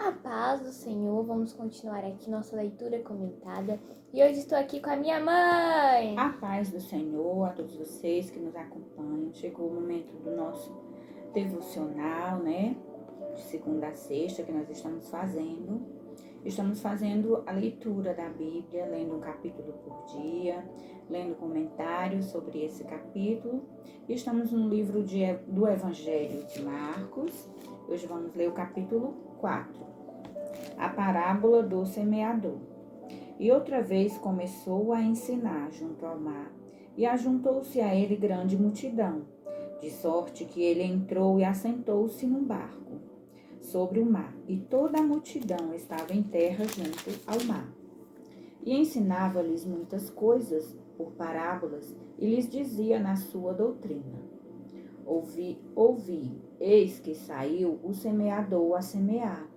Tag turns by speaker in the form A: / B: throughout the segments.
A: A paz do Senhor, vamos continuar aqui nossa leitura comentada. E hoje estou aqui com a minha mãe.
B: A paz do Senhor a todos vocês que nos acompanham. Chegou o momento do nosso devocional, né? De segunda a sexta que nós estamos fazendo. Estamos fazendo a leitura da Bíblia, lendo um capítulo por dia, lendo comentários sobre esse capítulo. Estamos no livro do Evangelho de Marcos. Hoje vamos ler o capítulo 4, a parábola do semeador. E outra vez começou a ensinar junto ao mar, e ajuntou-se a ele grande multidão, de sorte que ele entrou e assentou-se num barco sobre o mar, e toda a multidão estava em terra junto ao mar. E ensinava-lhes muitas coisas por parábolas, e lhes dizia na sua doutrina: Ouvi, eis que saiu o semeador a semear.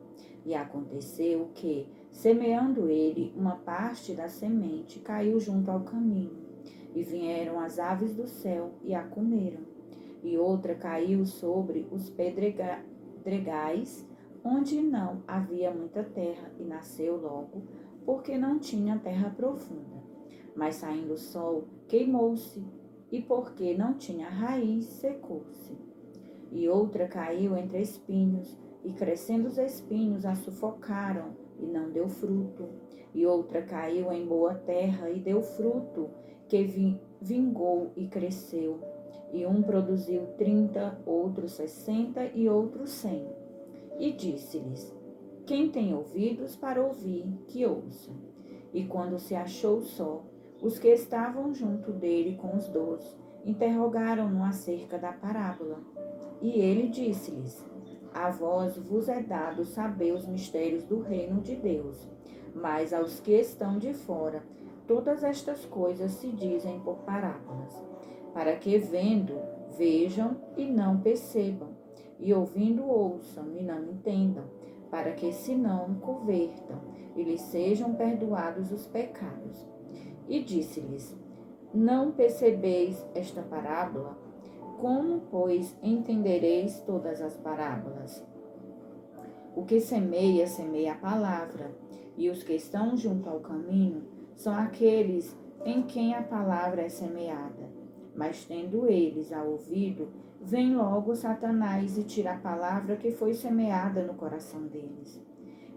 B: E aconteceu que, semeando ele, uma parte da semente caiu junto ao caminho, e vieram as aves do céu e a comeram. E outra caiu sobre os pedregais, onde não havia muita terra, e nasceu logo, porque não tinha terra profunda. Mas saindo o sol, queimou-se, e porque não tinha raiz, secou-se. E outra caiu entre espinhos, e crescendo os espinhos a sufocaram, e não deu fruto. E outra caiu em boa terra, e deu fruto, que vingou e cresceu. E um produziu 30, outro 60 e outro 100. E disse-lhes: Quem tem ouvidos para ouvir, que ouça. E quando se achou só, os que estavam junto dele com os 12 interrogaram-no acerca da parábola. E ele disse-lhes: A vós vos é dado saber os mistérios do reino de Deus, mas aos que estão de fora, todas estas coisas se dizem por parábolas, para que vendo, vejam e não percebam, e ouvindo ouçam e não entendam, para que se não convertam e lhes sejam perdoados os pecados. E disse-lhes: Não percebeis esta parábola? Como, pois, entendereis todas as parábolas? O que semeia, semeia a palavra, e os que estão junto ao caminho são aqueles em quem a palavra é semeada. Mas tendo eles a ouvido, vem logo Satanás e tira a palavra que foi semeada no coração deles.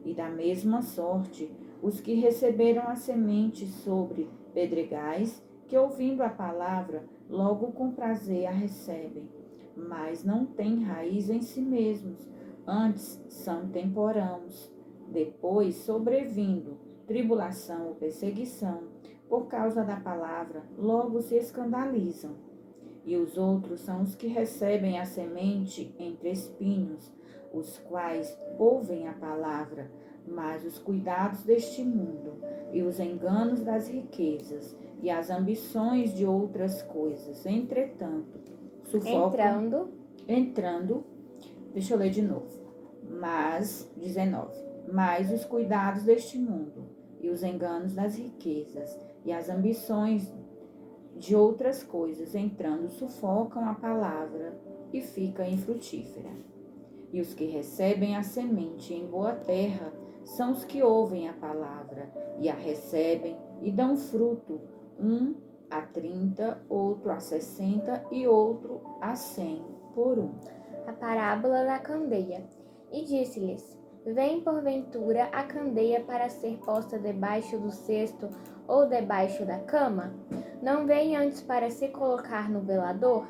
B: E da mesma sorte, os que receberam a semente sobre pedregais, que ouvindo a palavra, logo com prazer a recebem, mas não têm raiz em si mesmos, antes são temporãos. Depois, sobrevindo tribulação ou perseguição, por causa da palavra, logo se escandalizam. E os outros são os que recebem a semente entre espinhos, os quais ouvem a palavra, mas os cuidados deste mundo, e os enganos das riquezas, e as ambições de outras coisas, entretanto, sufocam. Entrando, deixa eu ler de novo. Mas, 19. Mas os cuidados deste mundo, e os enganos das riquezas, e as ambições de outras coisas, entrando, sufocam a palavra e fica infrutífera. E os que recebem a semente em boa terra são os que ouvem a palavra e a recebem e dão fruto, um a 30, outro a 60 e outro a 100 por um.
A: A parábola da candeia. E disse-lhes: Vem porventura a candeia para ser posta debaixo do cesto ou debaixo da cama? Não vem antes para se colocar no velador?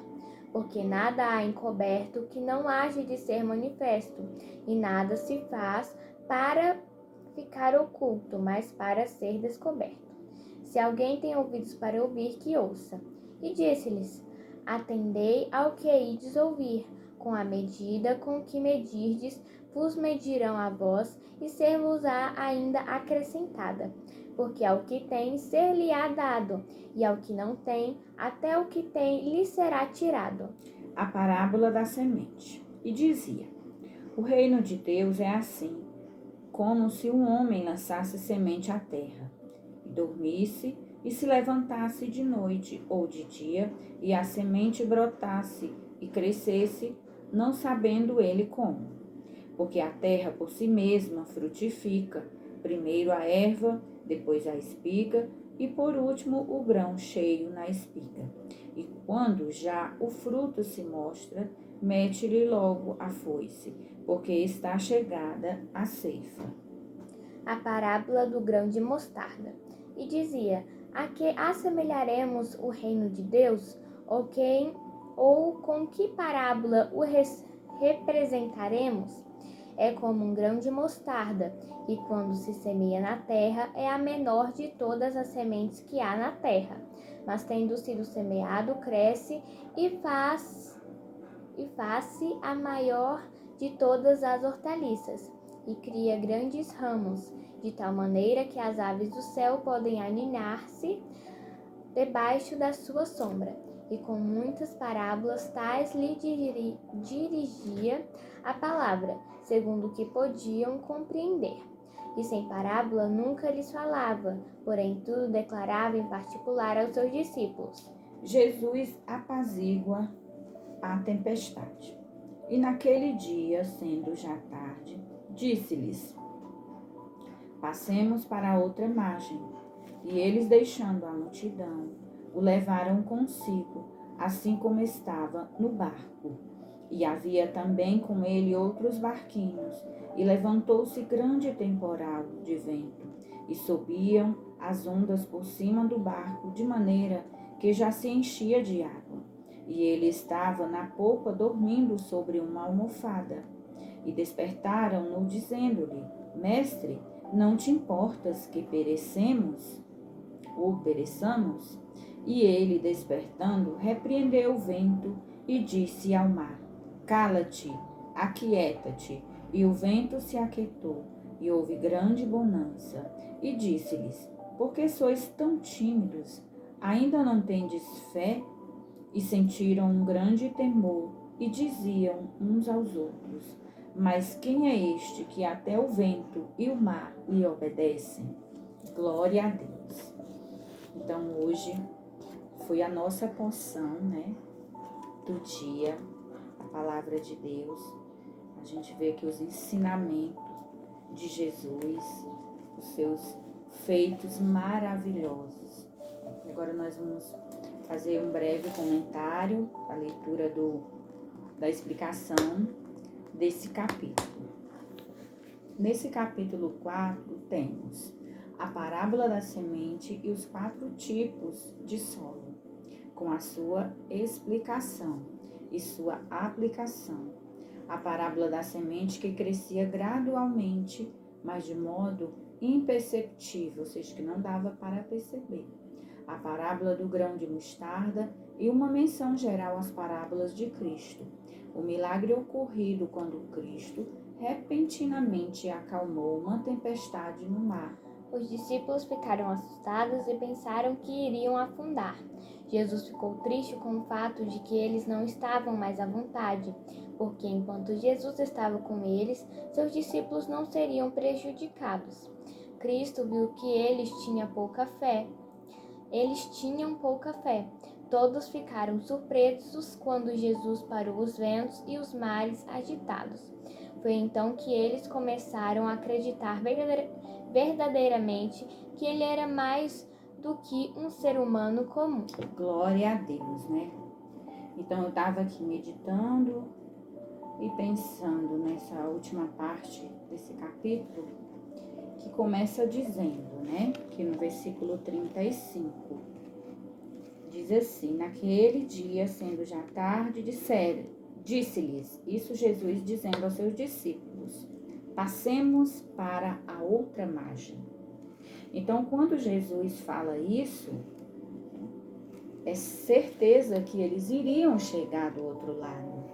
A: Porque nada há encoberto que não haja de ser manifesto, e nada se faz para ficar oculto, mas para ser descoberto. Se alguém tem ouvidos para ouvir, que ouça. E disse-lhes: Atendei ao que ides ouvir. Com a medida com que medirdes, vos medirão a vós, e ser-vos-á ainda acrescentada. Porque ao que tem, ser-lhe-á dado, e ao que não tem, até o que tem lhe será tirado.
B: A parábola da semente. E dizia: O reino de Deus é assim, como se um homem lançasse semente à terra, e dormisse, e se levantasse de noite ou de dia, e a semente brotasse e crescesse, não sabendo ele como. porque a terra por si mesma frutifica, primeiro a erva, depois a espiga e por último o grão cheio na espiga. E quando já o fruto se mostra, mete-lhe logo a foice, porque está chegada a ceifa.
A: A parábola do grão de mostarda. E dizia: a que assemelharemos o reino de Deus? Ou com que parábola o representaremos? É como um grão de mostarda, que quando se semeia na terra é a menor de todas as sementes que há na terra, mas tendo sido semeado, cresce e faz-se a maior de todas as hortaliças, e cria grandes ramos, de tal maneira que as aves do céu podem aninhar-se debaixo da sua sombra. E com muitas parábolas tais lhe dirigia a palavra, segundo o que podiam compreender. E sem parábola nunca lhes falava, porém tudo declarava em particular aos seus discípulos.
B: Jesus apazigua a tempestade. E naquele dia, sendo já tarde, disse-lhes: passemos para a outra margem. E eles, deixando a multidão, o levaram consigo, assim como estava no barco. E havia também com ele outros barquinhos, e levantou-se grande temporal de vento, e subiam as ondas por cima do barco, de maneira que já se enchia de água. E ele estava na popa dormindo sobre uma almofada. E despertaram-no, dizendo-lhe: Mestre, não te importas que pereçamos? E ele, despertando, repreendeu o vento e disse ao mar: cala-te, aquieta-te. E o vento se aquietou, e houve grande bonança. E disse-lhes: por que sois tão tímidos? Ainda não tendes fé? E sentiram um grande temor, e diziam uns aos outros: mas quem é este que até o vento e o mar lhe obedecem? Glória a Deus. Então hoje foi a nossa porção, do dia, a palavra de Deus. A gente vê que os ensinamentos de Jesus, os seus feitos maravilhosos. Agora nós vamos fazer um breve comentário, a leitura da explicação desse capítulo. Nesse capítulo 4 temos a parábola da semente e os 4 tipos de solo, com a sua explicação e sua aplicação. A parábola da semente que crescia gradualmente, mas de modo imperceptível, ou seja, que não dava para perceber. A parábola do grão de mostarda e uma menção geral às parábolas de Cristo. O milagre ocorrido quando Cristo repentinamente acalmou uma tempestade no mar.
A: Os discípulos ficaram assustados e pensaram que iriam afundar. Jesus ficou triste com o fato de que eles não estavam mais à vontade, porque enquanto Jesus estava com eles, seus discípulos não seriam prejudicados. Cristo viu que eles tinham pouca fé. Todos ficaram surpresos quando Jesus parou os ventos e os mares agitados. Foi então que eles começaram a acreditar verdadeiramente que ele era mais do que um ser humano comum.
B: Glória a Deus, Então eu estava aqui meditando e pensando nessa última parte desse capítulo, que começa dizendo, que no versículo 35, diz assim: naquele dia, sendo já tarde, disse-lhes, isso Jesus dizendo aos seus discípulos, passemos para a outra margem. Então, quando Jesus fala isso, é certeza que eles iriam chegar do outro lado.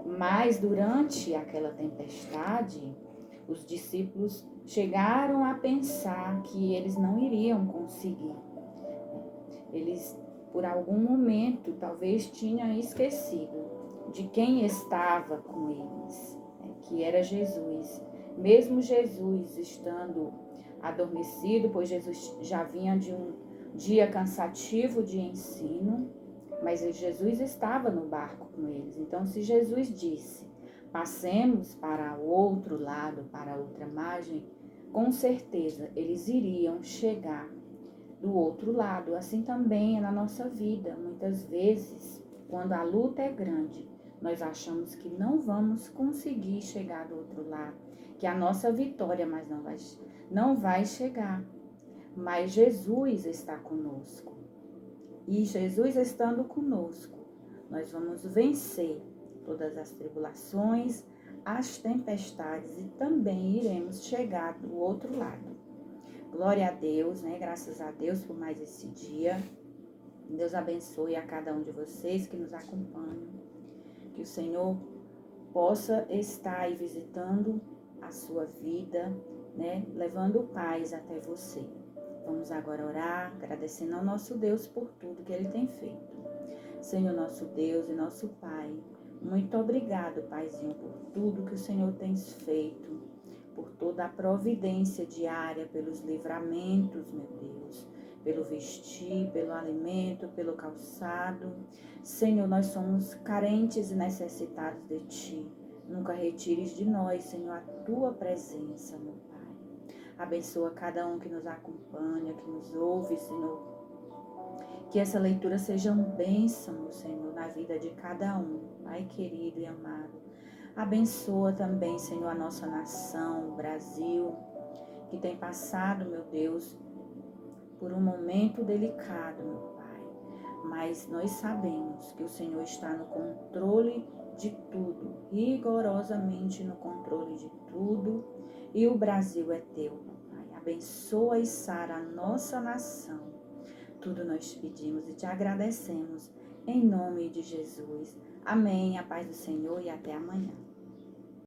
B: Mas durante aquela tempestade, os discípulos chegaram a pensar que eles não iriam conseguir. Eles, por algum momento, talvez tinham esquecido de quem estava com eles, que era Jesus. Mesmo Jesus estando adormecido, pois Jesus já vinha de um dia cansativo de ensino, mas Jesus estava no barco com eles. Então, se Jesus disse, passemos para o outro lado, para a outra margem, com certeza eles iriam chegar do outro lado. Assim também é na nossa vida. Muitas vezes, quando a luta é grande, nós achamos que não vamos conseguir chegar do outro lado, que a nossa vitória não vai chegar. Mas Jesus está conosco. E Jesus estando conosco, nós vamos vencer todas as tribulações, as tempestades e também iremos chegar do outro lado. Glória a Deus, né? Graças a Deus por mais esse dia. Deus abençoe a cada um de vocês que nos acompanham. Que o Senhor possa estar aí visitando a sua vida, né? Levando paz até você. Vamos agora orar, agradecendo ao nosso Deus por tudo que Ele tem feito. Senhor nosso Deus e nosso Pai, muito obrigado, Paizinho, por tudo que o Senhor tem feito, por toda a providência diária, pelos livramentos, meu Deus, pelo vestir, pelo alimento, pelo calçado. Senhor, nós somos carentes e necessitados de Ti. Nunca retires de nós, Senhor, a Tua presença, meu Pai. Abençoa cada um que nos acompanha, que nos ouve, Senhor. Que essa leitura seja um bênção, Senhor, na vida de cada um, Pai querido e amado. Abençoa também, Senhor, a nossa nação, o Brasil, que tem passado, meu Deus, por um momento delicado, meu Pai. Mas nós sabemos que o Senhor está no controle de tudo, rigorosamente no controle de tudo, e o Brasil é teu, meu Pai. Abençoa e sara a nossa nação. Tudo nós te pedimos e te agradecemos, em nome de Jesus. Amém. A paz do Senhor e até amanhã.